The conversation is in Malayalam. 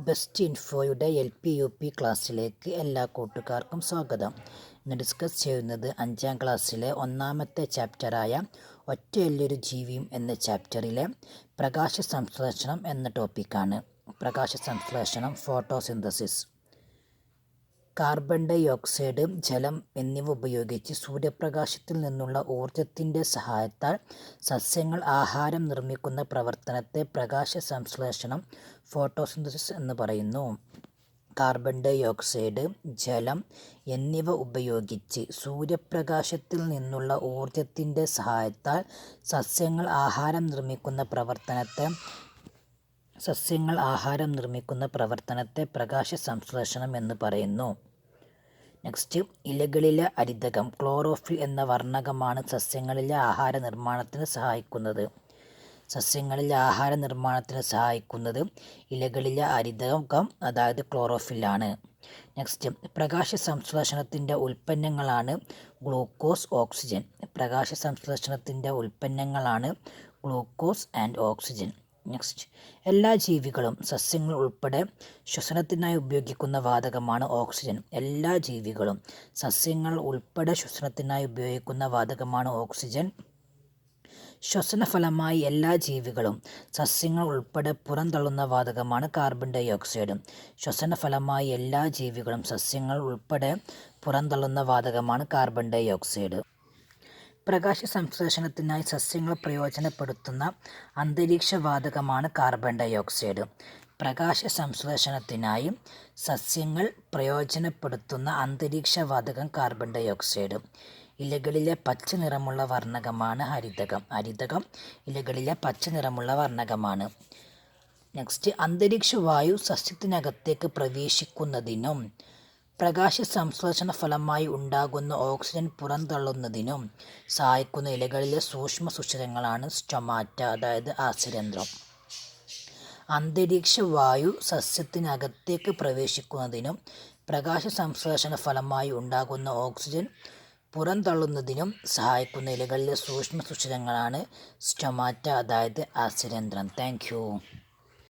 ബെസ്റ്റ് ഇൻഫോയുടെ LP-UP ക്ലാസ്സിലേക്ക് എല്ലാ കൂട്ടുകാർക്കും സ്വാഗതം. ഇന്ന് ഡിസ്കസ് ചെയ്യുന്നത് 5ാം ക്ലാസ്സിലെ ഒന്നാമത്തെ ചാപ്റ്ററായ ഒറ്റയല്ലൊരു ജീവിയും എന്ന ചാപ്റ്ററിലെ പ്രകാശ സംശ്ലേഷണം എന്ന ടോപ്പിക്കാണ്. പ്രകാശ സംശ്ലേഷണം, ഫോട്ടോസിന്തസിസ്. കാർബൺ ഡൈ ഓക്സൈഡ്, ജലം എന്നിവ ഉപയോഗിച്ച് സൂര്യപ്രകാശത്തിൽ നിന്നുള്ള ഊർജത്തിൻ്റെ സഹായത്താൽ സസ്യങ്ങൾ ആഹാരം നിർമ്മിക്കുന്ന പ്രവർത്തനത്തെ പ്രകാശ സംശ്ലേഷണം, ഫോട്ടോസിന്തസിസ് എന്ന് പറയുന്നു. കാർബൺ ഡൈ ഓക്സൈഡ്, ജലം എന്നിവ ഉപയോഗിച്ച് സൂര്യപ്രകാശത്തിൽ നിന്നുള്ള ഊർജത്തിൻ്റെ സഹായത്താൽ സസ്യങ്ങൾ ആഹാരം നിർമ്മിക്കുന്ന പ്രവർത്തനത്തെ പ്രകാശ സംശ്ലേഷണം എന്ന് പറയുന്നു. നെക്സ്റ്റ്, ഇലകളിലെ ഹരിതകം ക്ലോറോഫിൽ എന്ന വർണ്ണകമാണ് സസ്യങ്ങളിലെ ആഹാര നിർമ്മാണത്തിന് സഹായിക്കുന്നത്. ഇലകളിലെ ഹരിതകം, അതായത് ക്ലോറോഫില്ലാണ്. നെക്സ്റ്റ്, പ്രകാശ സംശ്ലേഷണത്തിൻ്റെ ഉൽപ്പന്നങ്ങളാണ് glucose, oxygen. Glucose and oxygen. Next, എല്ലാ ജീവികളും സസ്യങ്ങൾ ഉൾപ്പെടെ ശ്വസനത്തിനായി ഉപയോഗിക്കുന്ന വാതകമാണ് ഓക്സിജൻ. ശ്വസനഫലമായി എല്ലാ ജീവികളും സസ്യങ്ങൾ ഉൾപ്പെടെ പുറന്തള്ളുന്ന വാതകമാണ് കാർബൺ ഡൈ ഓക്സൈഡ്. പ്രകാശ സംശ്ലേഷണത്തിനായി സസ്യങ്ങൾ പ്രയോജനപ്പെടുത്തുന്ന അന്തരീക്ഷവാതകമാണ് കാർബൺ ഡൈ ഓക്സൈഡ്. ഇലകളിലെ പച്ച നിറമുള്ള വർണ്ണകമാണ് ഹരിതകം. നെക്സ്റ്റ്, അന്തരീക്ഷവായു സസ്യത്തിനകത്തേക്ക് പ്രവേശിക്കുന്നതിനും പ്രകാശ സംശ്ലേഷണ ഫലമായി ഉണ്ടാകുന്ന ഓക്സിജൻ പുറന്തള്ളുന്നതിനും സഹായിക്കുന്ന ഇലകളിലെ സൂക്ഷ്മ സുഷിരങ്ങളാണ് സ്റ്റൊമാറ്റ, അതായത് ആസ്യരന്ധ്രം. അന്തരീക്ഷവായു സസ്യത്തിനകത്തേക്ക് പ്രവേശിക്കുന്നതിനും പ്രകാശ സംശ്ലേഷണ ഫലമായി ഉണ്ടാകുന്ന ഓക്സിജൻ പുറന്തള്ളുന്നതിനും സഹായിക്കുന്ന ഇലകളിലെ സൂക്ഷ്മ സുഷിരങ്ങളാണ് സ്റ്റൊമാറ്റ, അതായത് ആസ്യരന്ധ്രം. Thank you.